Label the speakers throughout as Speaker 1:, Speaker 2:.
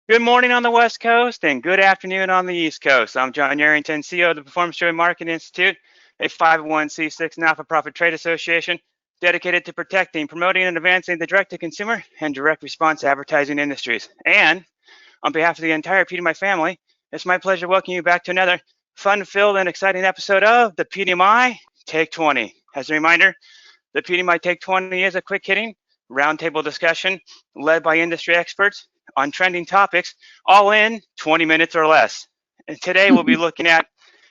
Speaker 1: Good morning on the West Coast and good afternoon on the East Coast. I'm John Yarrington, CEO of the Performance Driven Marketing Institute, a 501c6 not-for-profit trade association dedicated to protecting, promoting, and advancing the direct-to-consumer and direct response advertising industries. And on behalf of the entire PDMI family, it's my pleasure to welcome you back to another fun-filled and exciting episode of the PDMI Take 20. As a reminder, the PDMI Take 20 is a quick-hitting roundtable discussion led by industry experts on trending topics, all in 20 minutes or less. And today we'll be looking at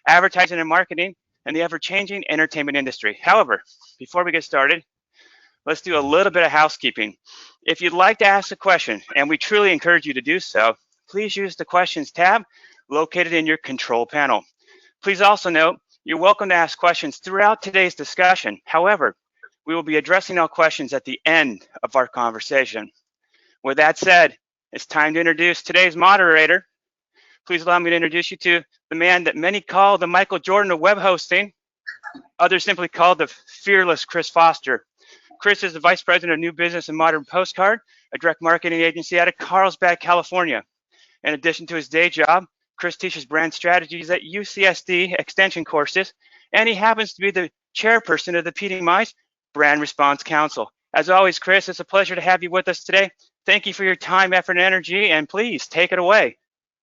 Speaker 1: advertising and marketing and the ever-changing entertainment industry. However, before we get started, let's do a little bit of housekeeping. If you'd like to ask a question, and we truly encourage you to do so, please use the questions tab located in your control panel. Please also note, you're welcome to ask questions throughout today's discussion. However, we will be addressing all questions at the end of our conversation. With that said, it's time to introduce today's moderator. Please allow me to introduce you to the man that many call the Michael Jordan of web hosting. Others simply call the fearless Chris Foster. Chris is the Vice President of New Business and Modern Postcard, a direct marketing agency out of Carlsbad, California. In addition to his day job, Chris teaches brand strategies at UCSD extension courses, and he happens to be the chairperson of the PDMI's Brand Response Council. As always, Chris, it's a pleasure to have you with us today. Thank you for your time, effort, and energy, and please take it away.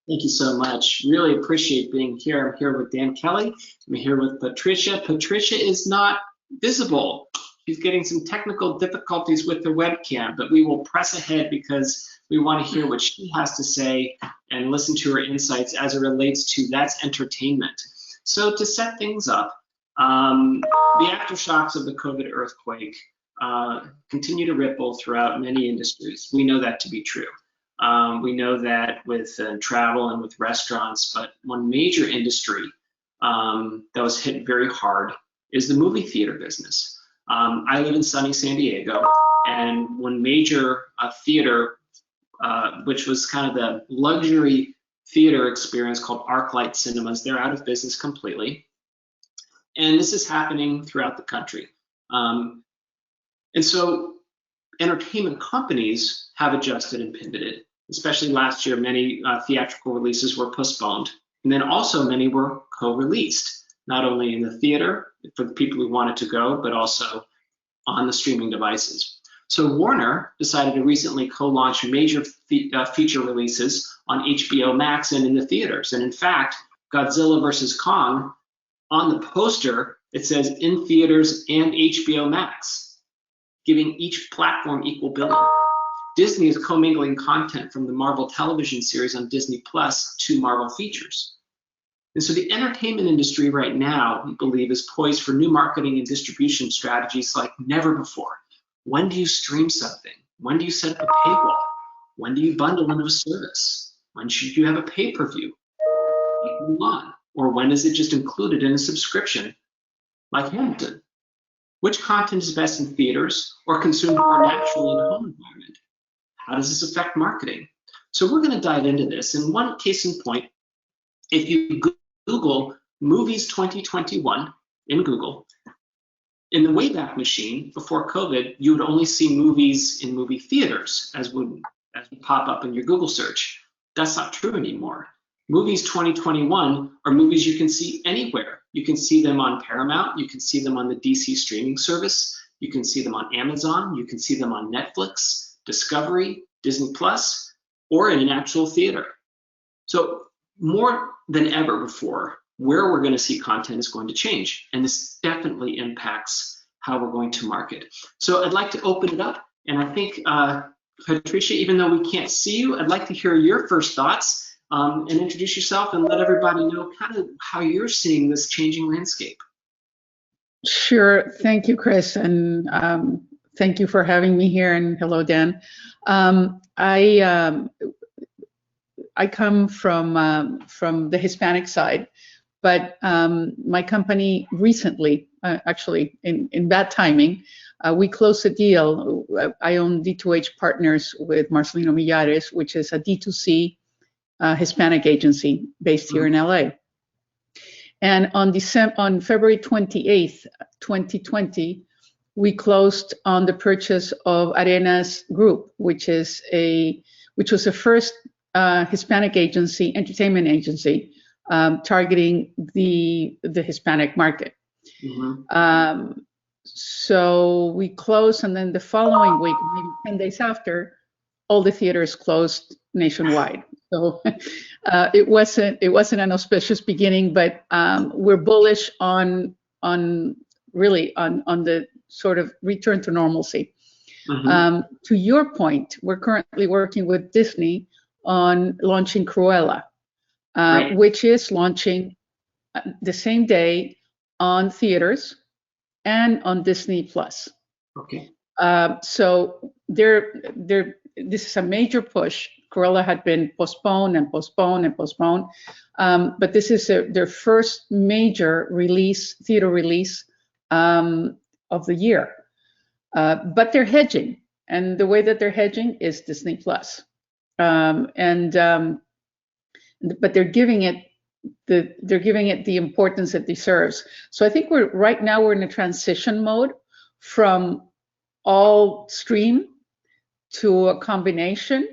Speaker 2: Thank you so much. Really appreciate being here. I'm here with Dan Kelly. I'm here with Patricia. Patricia is not visible. She's getting some technical difficulties with the webcam, but we will press ahead because we want to hear what she has to say and listen to her insights as it relates to that's entertainment. So to set things up, the aftershocks of the COVID earthquake continue to ripple throughout many industries. We know that to be true. We know that with travel and with restaurants, but one major industry that was hit very hard is the movie theater business. I live in sunny San Diego, and one major theater, which was kind of the luxury theater experience called ArcLight Cinemas, they're out of business completely. And this is happening throughout the country. And so entertainment companies have adjusted and pivoted, especially last year. Many theatrical releases were postponed, and then also many were co-released, not only in the theater for the people who wanted to go, but also on the streaming devices. So Warner decided to recently co-launch major feature releases on HBO Max and in the theaters. And in fact, Godzilla vs. Kong, on the poster, it says in theaters and HBO Max, giving each platform equal billing. Disney is commingling content from the Marvel television series on Disney Plus to Marvel features. And so the entertainment industry right now, we believe, is poised for new marketing and distribution strategies like never before. When do you stream something? When do you set up a paywall? When do you bundle into a service? When should you have a pay-per-view? Move on. Or when is it just included in a subscription like Hamilton? Which content is best in theaters or consumed more naturally in a home environment? How does this affect marketing? So we're going to dive into this. And one case in point, if you Google movies 2021 in Google, in the Wayback Machine before COVID, you would only see movies in movie theaters as would pop up in your Google search. That's not true anymore. Movies 2021 are movies you can see anywhere. You can see them on Paramount, you can see them on the DC streaming service, you can see them on Amazon, you can see them on Netflix, Discovery, Disney Plus, or in an actual theater. So more than ever before, where we're going to see content is going to change, and this definitely impacts how we're going to market. So I'd like to open it up, and I think, Patricia, even though we can't see you, I'd like to hear your first thoughts. And introduce yourself and let everybody know kind of how you're seeing this changing landscape.
Speaker 3: Sure. Thank you, Chris. And thank you for having me here. And hello, Dan. I come from the Hispanic side, but my company recently, actually in bad timing, we closed a deal. I own D2H Partners with Marcelino Millares, which is a D2C Hispanic agency based here in LA. And on February 28th, 2020, we closed on the purchase of Arenas Group, which was the first Hispanic agency, entertainment agency, targeting the Hispanic market.
Speaker 2: Mm-hmm.
Speaker 3: So we closed, and then the following week, maybe 10 days after, all the theaters closed nationwide. So it wasn't an auspicious beginning, but we're bullish on the sort of return to normalcy.
Speaker 2: Mm-hmm.
Speaker 3: To your point, we're currently working with Disney on launching Cruella,
Speaker 2: Right.
Speaker 3: which is launching the same day on theaters and on Disney Plus.
Speaker 2: Okay.
Speaker 3: So this is a major push. Cruella had been postponed and postponed and postponed, but this is their first major theater release of the year. But they're hedging, and the way that they're hedging is Disney Plus, but they're giving it the importance it deserves. So I think we're in a transition mode from all stream to a combination,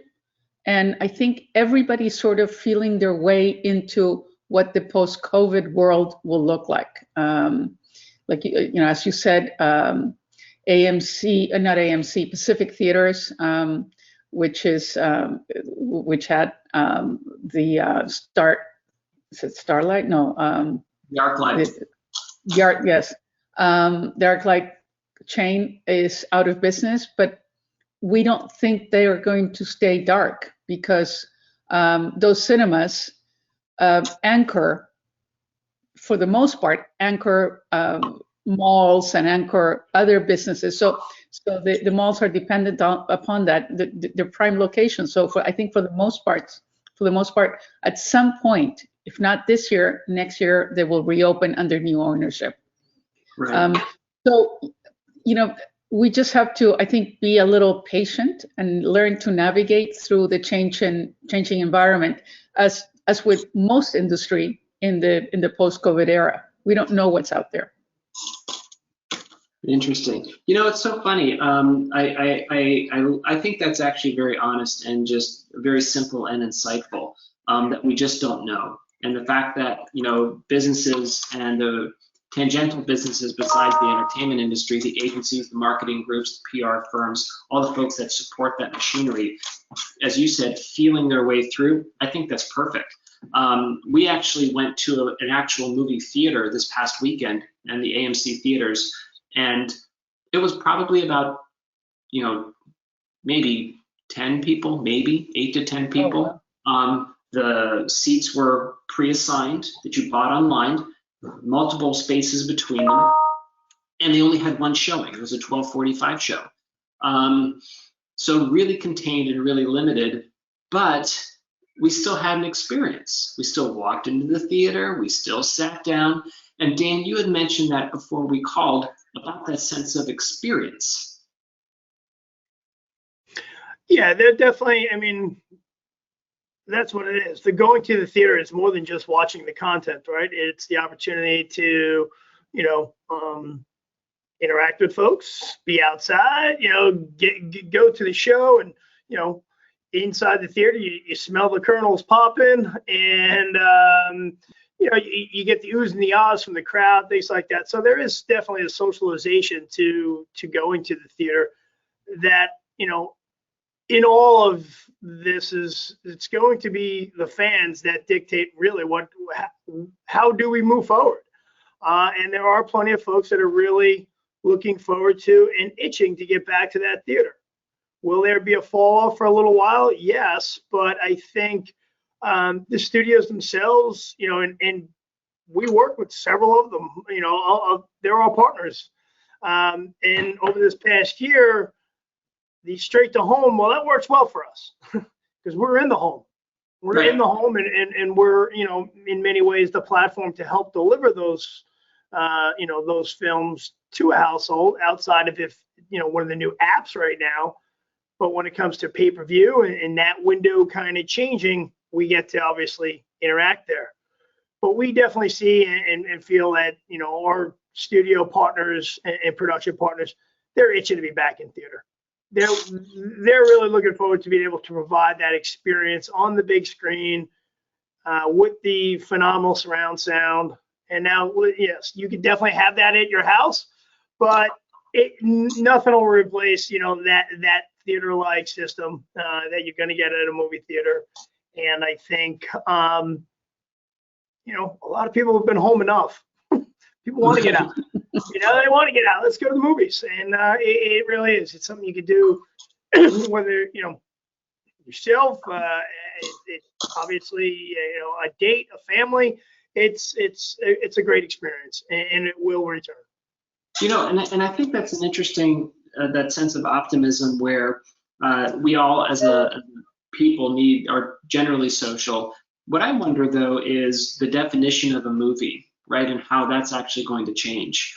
Speaker 3: and I think everybody's sort of feeling their way into what the post-COVID world will look like. Like as you said, Pacific Theaters, which had the is it Starlight? No.
Speaker 2: Darklight.
Speaker 3: Yes. Darklight chain is out of business, but we don't think they are going to stay dark, because those cinemas anchor, for the most part, malls and anchor other businesses. So the malls are dependent upon that, the prime location. So I think for the most part, at some point, if not this year, next year, they will reopen under new ownership.
Speaker 2: Right.
Speaker 3: So, we just have to, I think, be a little patient and learn to navigate through the changing environment, as with most industry in the post-COVID era. We don't know what's out there.
Speaker 2: Interesting. It's so funny. I think that's actually very honest and just very simple and insightful, that we just don't know. And the fact that, businesses and the tangential businesses besides the entertainment industry, the agencies, the marketing groups, the PR firms, all the folks that support that machinery, as you said, feeling their way through, I think that's perfect. We actually went to an actual movie theater this past weekend, and the AMC theaters, and it was probably about, maybe 10 people, maybe 8 to 10 people.
Speaker 3: Oh, wow.
Speaker 2: The seats were pre-assigned that you bought online, multiple spaces between them, and they only had one showing. It was a 12:45 show. So really contained and really limited, but we still had an experience. We still walked into the theater, we still sat down, and Dan, you had mentioned that before we called, about that sense of experience.
Speaker 4: Yeah, they're definitely, that's what it is. The going to the theater is more than just watching the content, right? It's the opportunity to, interact with folks, be outside, go to the show, and, inside the theater, you smell the kernels popping, and, you get the oohs and the ahs from the crowd, things like that. So there is definitely a socialization to going to the theater that, in all of this it's going to be the fans that dictate really how do we move forward. And there are plenty of folks that are really looking forward to and itching to get back to that theater. Will there be a fall off for a little while? Yes, but I think the studios themselves, and we work with several of them, they're all partners. And over this past year, the straight to home, well, that works well for us because we're in the home. We're
Speaker 2: Right.
Speaker 4: in the home, and we're, in many ways, the platform to help deliver those, those films to a household outside of one of the new apps right now. But when it comes to pay-per-view and that window kind of changing, we get to obviously interact there. But we definitely see and feel that, our studio partners and production partners, they're itching to be back in theater. they're really looking forward to being able to provide that experience on the big screen with the phenomenal surround sound. And now, yes, you can definitely have that at your house, but nothing will replace, that theater-like system that you're going to get at a movie theater. And I think, a lot of people have been home enough. People want to get out. They want to get out. Let's go to the movies. And it really is. It's something you could do, whether, yourself, it's obviously, a date, a family. It's a great experience, and it will return.
Speaker 2: And I think that's an interesting, that sense of optimism where we all as a people are generally social. What I wonder though is the definition of a movie, right? And how that's actually going to change.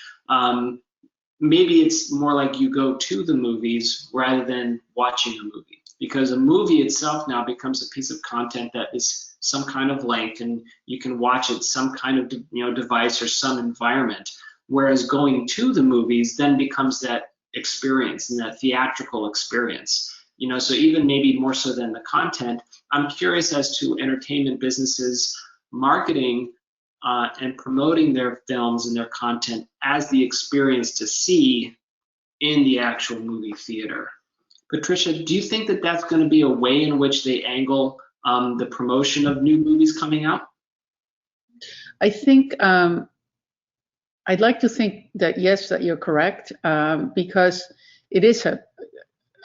Speaker 2: Maybe it's more like you go to the movies rather than watching a movie, because a movie itself now becomes a piece of content that is some kind of length, and you can watch it some kind of device or some environment. Whereas going to the movies then becomes that experience and that theatrical experience. So even maybe more so than the content, I'm curious as to entertainment businesses marketing and promoting their films and their content as the experience to see in the actual movie theater. Patricia, do you think that that's going to be a way in which they angle the promotion of new movies coming out?
Speaker 3: I think I'd like to think that yes, that you're correct, because it is a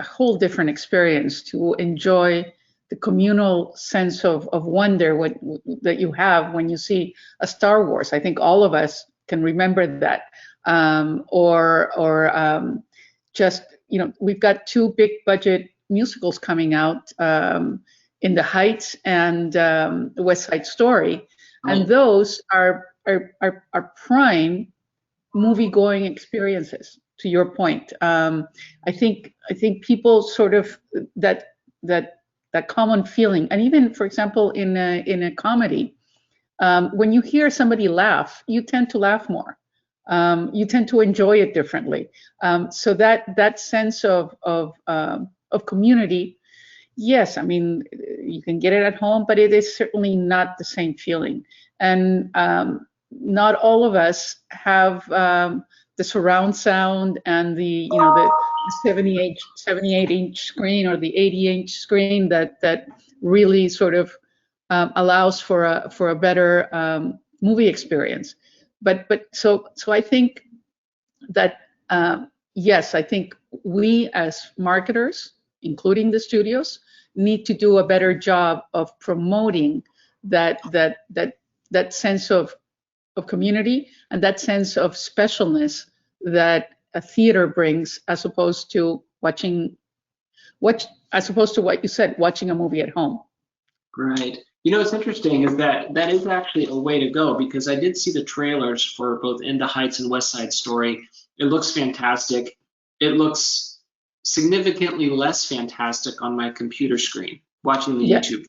Speaker 3: whole different experience to enjoy the communal sense of wonder that you have when you see a Star Wars. I think all of us can remember that. Just, we've got 2 big budget musicals coming out, In the Heights and West Side Story. And those are prime movie-going experiences, to your point. I think people sort of that common feeling, and even, for example, in a comedy, when you hear somebody laugh, you tend to laugh more. You tend to enjoy it differently. So that sense of community, yes, I mean, you can get it at home, but it is certainly not the same feeling. And not all of us have the surround sound and the 78-inch screen or the 80-inch screen that really sort of allows for a better movie experience. But so I think that yes, I think we as marketers, including the studios, need to do a better job of promoting that sense of community and that sense of specialness that a theater brings, as opposed to what you said, watching a movie at home.
Speaker 2: Right. What's interesting is that is actually a way to go, because I did see the trailers for both In the Heights and West Side Story. It looks fantastic. It looks significantly less fantastic on my computer screen watching the YouTube.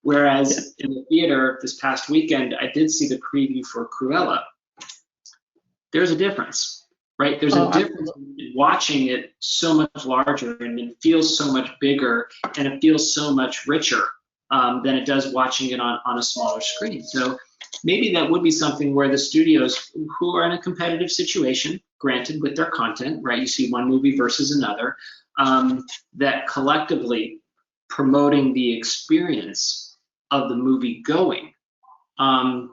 Speaker 2: Whereas in the theater this past weekend, I did see the preview for Cruella. There's a difference, right? There's a difference in watching it so much larger, and it feels so much bigger, and it feels so much richer than it does watching it on a smaller screen. So maybe that would be something where the studios who are in a competitive situation, granted with their content, right? You see one movie versus another, that collectively promoting the experience of the movie going,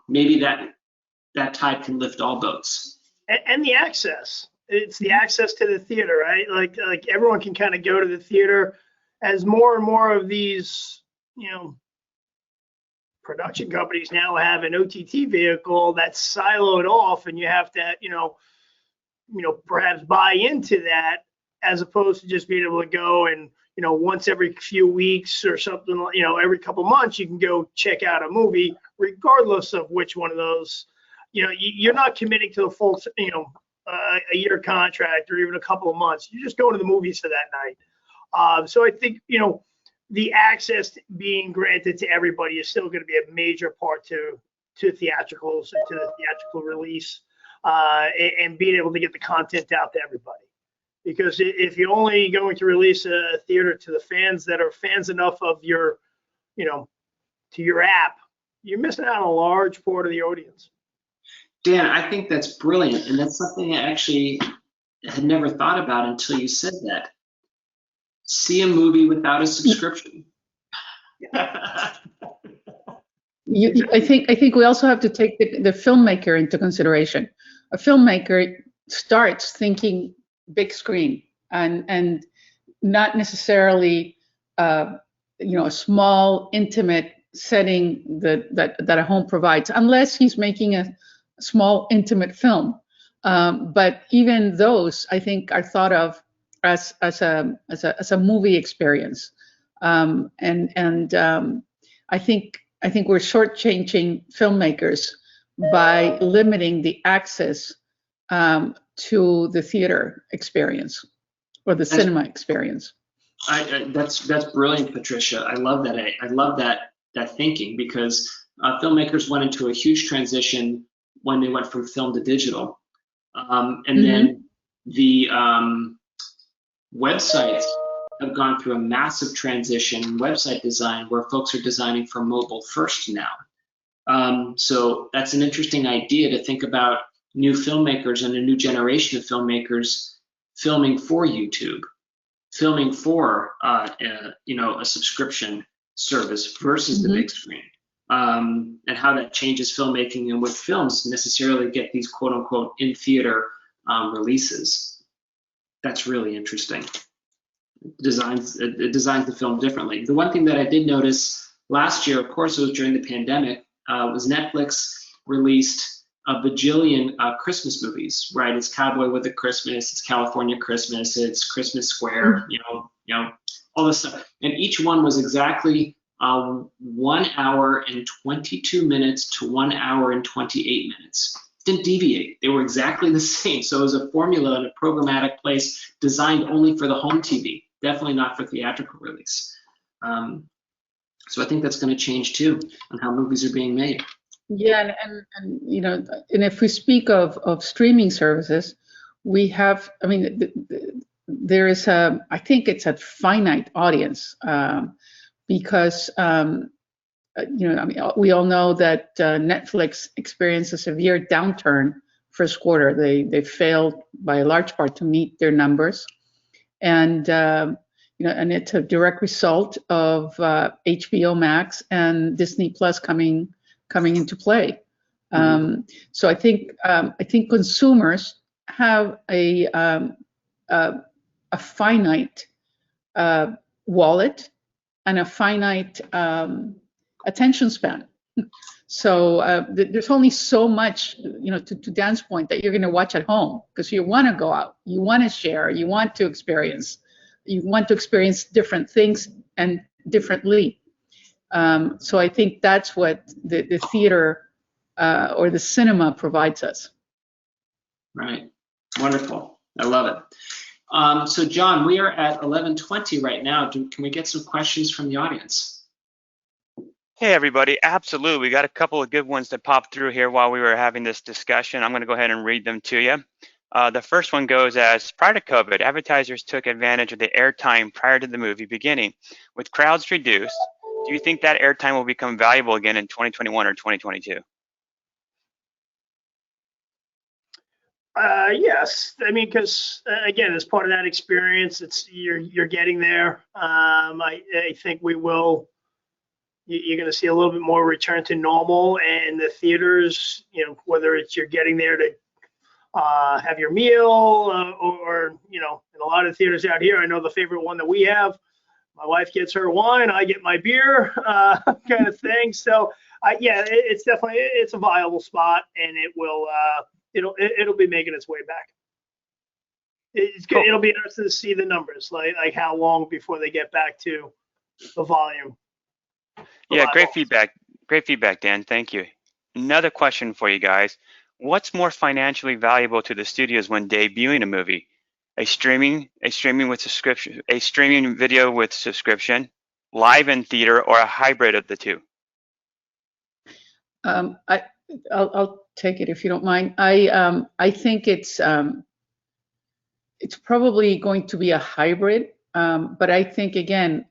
Speaker 2: maybe that tide can lift all boats.
Speaker 4: And the access. It's the access to the theater, right? Like everyone can kind of go to the theater, as more and more of these, production companies now have an OTT vehicle that's siloed off, and you have to, perhaps buy into that, as opposed to just being able to go and, once every few weeks or something, every couple months, you can go check out a movie, regardless of which one of those. You're not committing to the full, a year contract or even a couple of months. You're just going to the movies for that night. So I think, the access being granted to everybody is still going to be a major part to theatricals and to the theatrical release, and being able to get the content out to everybody. Because if you're only going to release a theater to the fans that are fans enough of your, to your app, you're missing out on a large part of the audience.
Speaker 2: Dan, I think that's brilliant, and that's something I actually had never thought about until you said that. See a movie without a subscription.
Speaker 3: I think we also have to take the filmmaker into consideration. A filmmaker starts thinking big screen and not necessarily a small intimate setting that a home provides, unless he's making a small intimate film. But even those, I think, are thought of as a movie experience. I think we're shortchanging filmmakers by limiting the access to the theater experience or the cinema experience.
Speaker 2: That's brilliant, Patricia. I love that. I love that thinking, because filmmakers went into a huge transition when they went from film to digital, and then the websites have gone through a massive transition in website design, where folks are designing for mobile first now. So that's an interesting idea to think about new filmmakers and a new generation of filmmakers filming for YouTube, filming for a subscription service versus the big screen, and how that changes filmmaking, and what films necessarily get these quote unquote in theater releases. That's really interesting. It designs the film differently. The one thing that I did notice last year, of course, it was during the pandemic, was Netflix released a bajillion Christmas movies, right? It's Cowboy with a Christmas, it's California Christmas, it's Christmas Square, all this stuff. And each one was exactly 1 hour and 22 minutes to 1 hour and 28 minutes. Didn't deviate. They were exactly the same. So it was a formula in a programmatic place designed only for the home TV, definitely not for theatrical release. So I think that's going to change too on how movies are being made.
Speaker 3: Yeah, and if we speak of streaming services, we have, there is I think it's a finite audience, because we all know that Netflix experienced a severe downturn first quarter. They failed by a large part to meet their numbers, and and it's a direct result of HBO Max and Disney Plus coming into play. So I think consumers have a finite wallet and a finite attention span. So there's only so much, to Dan's point, that you're going to watch at home, because you want to go out, you want to share, you want to experience different things and differently. So I think that's what the theater or the cinema provides us.
Speaker 2: Right. Wonderful. I love it. So John, we are at 11:20 right now. Can we get some questions from the audience?
Speaker 1: Hey everybody, absolutely. We got a couple of good ones that popped through here while we were having this discussion. I'm going to go ahead and read them to you. The first one goes as, prior to COVID, advertisers took advantage of the airtime prior to the movie beginning. With crowds reduced, do you think that airtime will become valuable again in 2021 or 2022?
Speaker 4: Yes, because again, as part of that experience, it's you're getting there. I think we will. You're going to see a little bit more return to normal, and the theaters, whether it's you're getting there to have your meal, or in a lot of theaters out here, I know the favorite one that we have. My wife gets her wine, I get my beer, kind of thing. So it's definitely a viable spot, and it will it'll be making its way back. It's good. Cool. It'll be interesting to see the numbers, like how long before they get back to the volume.
Speaker 1: Yeah, great feedback. Great feedback, Dan. Thank you. Another question for you guys. What's more financially valuable to the studios when debuting a movie? A streaming with subscription, a streaming video with subscription, live in theater, or a hybrid of the two?
Speaker 3: I'll take it if you don't mind. I think it's it's probably going to be a hybrid, but I think, again,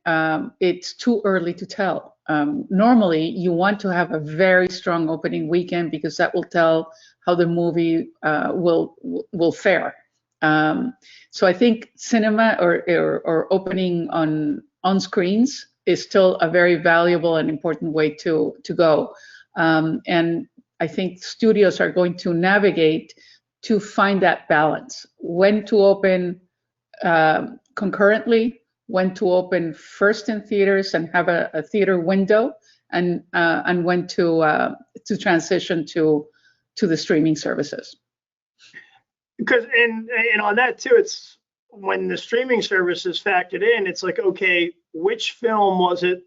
Speaker 3: it's too early to tell. Normally, you want to have a very strong opening weekend because that will tell how the movie will fare. So I think cinema or opening on screens is still a very valuable and important way to go. And I think studios are going to navigate to find that balance, when to open concurrently, when to open first in theaters and have a theater window, and when to transition to the streaming services.
Speaker 4: Because and on that too, it's when the streaming service is factored in, it's like, okay, which film was it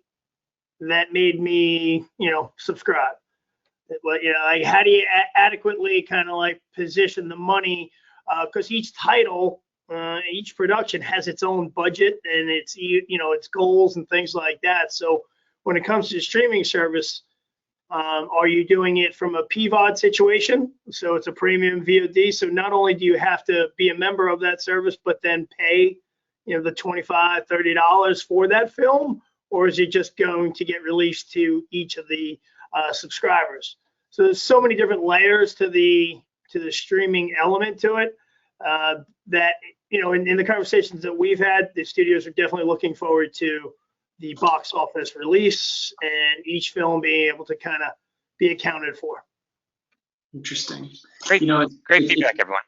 Speaker 4: that made me, subscribe? Like, like how do you adequately kind of like position the money? Because each title, each production has its own budget and its its goals and things like that. So when it comes to streaming service, are you doing it from a PVOD situation? So it's a premium VOD. So not only do you have to be a member of that service, but then pay, the $25, $30 for that film, or is it just going to get released to each of the subscribers? So there's so many different layers to the streaming element to it that in the conversations that we've had, the studios are definitely looking forward to the box office release and each film being able to kind of be accounted for.
Speaker 2: Interesting.
Speaker 1: Great, great feedback, everyone.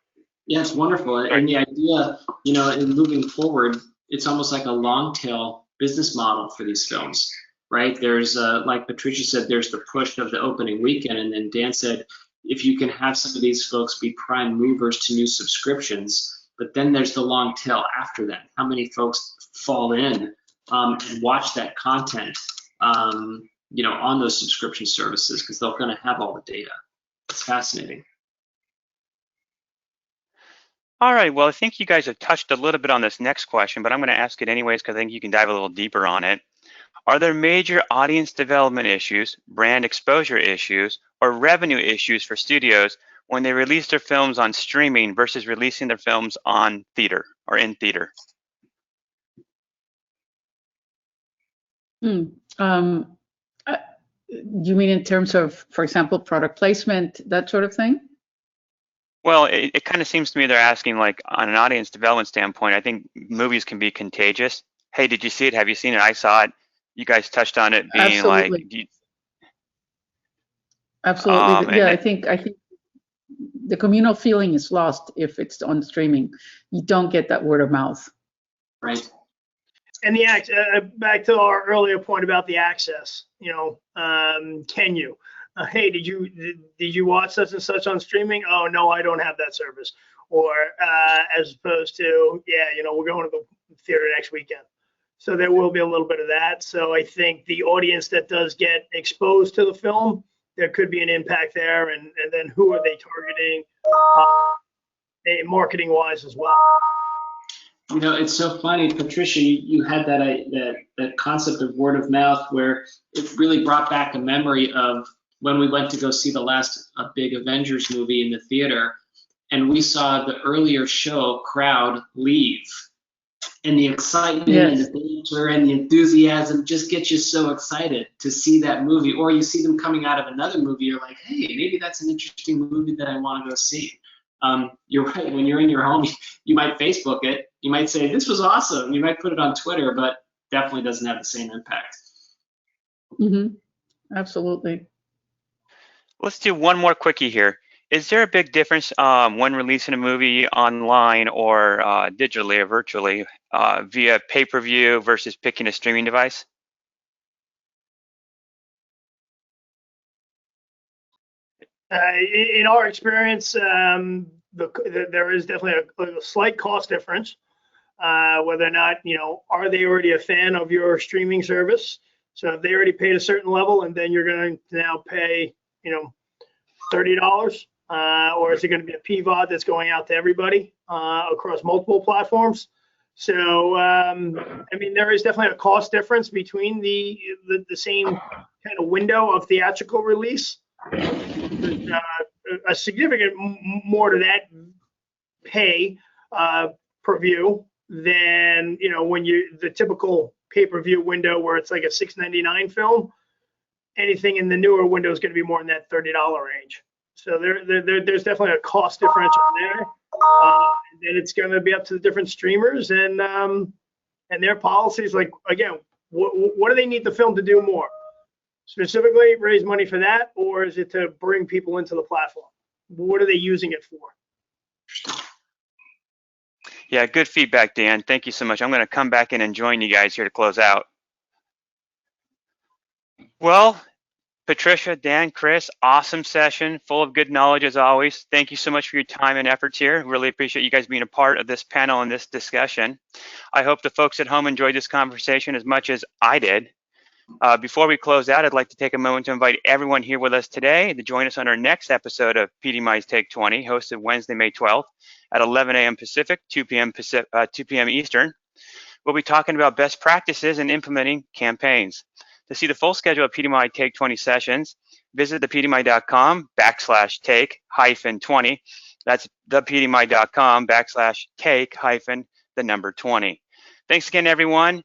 Speaker 2: Yeah, it's wonderful. And the idea, in moving forward, it's almost like a long tail business model for these films, right? There's, like Patricia said, there's the push of the opening weekend. And then Dan said, if you can have some of these folks be prime movers to new subscriptions, but then there's the long tail after that. How many folks fall in and watch that content, on those subscription services, because they're going to have all the data. It's fascinating.
Speaker 1: All right, well, I think you guys have touched a little bit on this next question, but I'm going to ask it anyways because I think you can dive a little deeper on it. Are there major audience development issues, brand exposure issues, or revenue issues for studios when they release their films on streaming versus releasing their films on theater or in theater?
Speaker 3: You mean in terms of, for example, product placement, that sort of thing?
Speaker 1: Well, it kind of seems to me they're asking, like, on an audience development standpoint, I think movies can be contagious. Hey, did you see it? Have you seen it? I saw it. You guys touched on it being
Speaker 3: Absolutely. Absolutely. Yeah, I think the communal feeling is lost if it's on streaming. You don't get that word of mouth.
Speaker 2: Right.
Speaker 4: And back to our earlier point about the access, can you? Hey, did you watch such and such on streaming? Oh no, I don't have that service. Or as opposed to, we're going to the theater next weekend. So there will be a little bit of that. So I think the audience that does get exposed to the film, there could be an impact there. And then who are they targeting marketing wise as well?
Speaker 2: It's so funny, Patricia, you had that concept of word of mouth where it really brought back a memory of when we went to go see the last big Avengers movie in the theater, and we saw the earlier show crowd leave. And the excitement and the danger and the enthusiasm just gets you so excited to see that movie. Or you see them coming out of another movie, you're like, hey, maybe that's an interesting movie that I want to go see. You're right, when you're in your home, you might Facebook it. You might say, this was awesome. You might put it on Twitter, but definitely doesn't have the same impact.
Speaker 3: Mm-hmm. Absolutely.
Speaker 1: Let's do one more quickie here. Is there a big difference when releasing a movie online or digitally or virtually via pay-per-view versus picking a streaming device?
Speaker 4: In our experience, there is definitely a slight cost difference. Whether or not, are they already a fan of your streaming service? So if they already paid a certain level and then you're going to now pay, $30, or is it going to be a PVOD that's going out to everybody across multiple platforms? So, there is definitely a cost difference between the same kind of window of theatrical release. A significant more to that pay per view than, you know, when the typical pay-per-view window where it's like a $6.99 film. Anything in the newer window is going to be more in that $30 range. So there's definitely a cost differential there. And then it's going to be up to the different streamers and their policies. Like, again, what do they need the film to do more? Specifically, raise money for that, or is it to bring people into the platform? What are they using it for?
Speaker 1: Yeah, good feedback, Dan. Thank you so much. I'm going to come back in and join you guys here to close out. Well, Patricia, Dan, Chris, awesome session, full of good knowledge as always. Thank you so much for your time and efforts here. Really appreciate you guys being a part of this panel and this discussion. I hope the folks at home enjoyed this conversation as much as I did. Before we close out, I'd like to take a moment to invite everyone here with us today to join us on our next episode of PDMI's Take 20, hosted Wednesday, May 12th at 11 a.m. Pacific, 2 p.m. Eastern. We'll be talking about best practices in implementing campaigns. To see the full schedule of PDMI Take 20 sessions, visit thepdmi.com/take-20. That's thepdmi.com/take-20. Thanks again, everyone.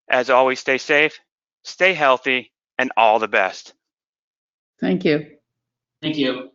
Speaker 1: As always, stay safe, stay healthy, and all the best.
Speaker 3: Thank you.
Speaker 2: Thank you.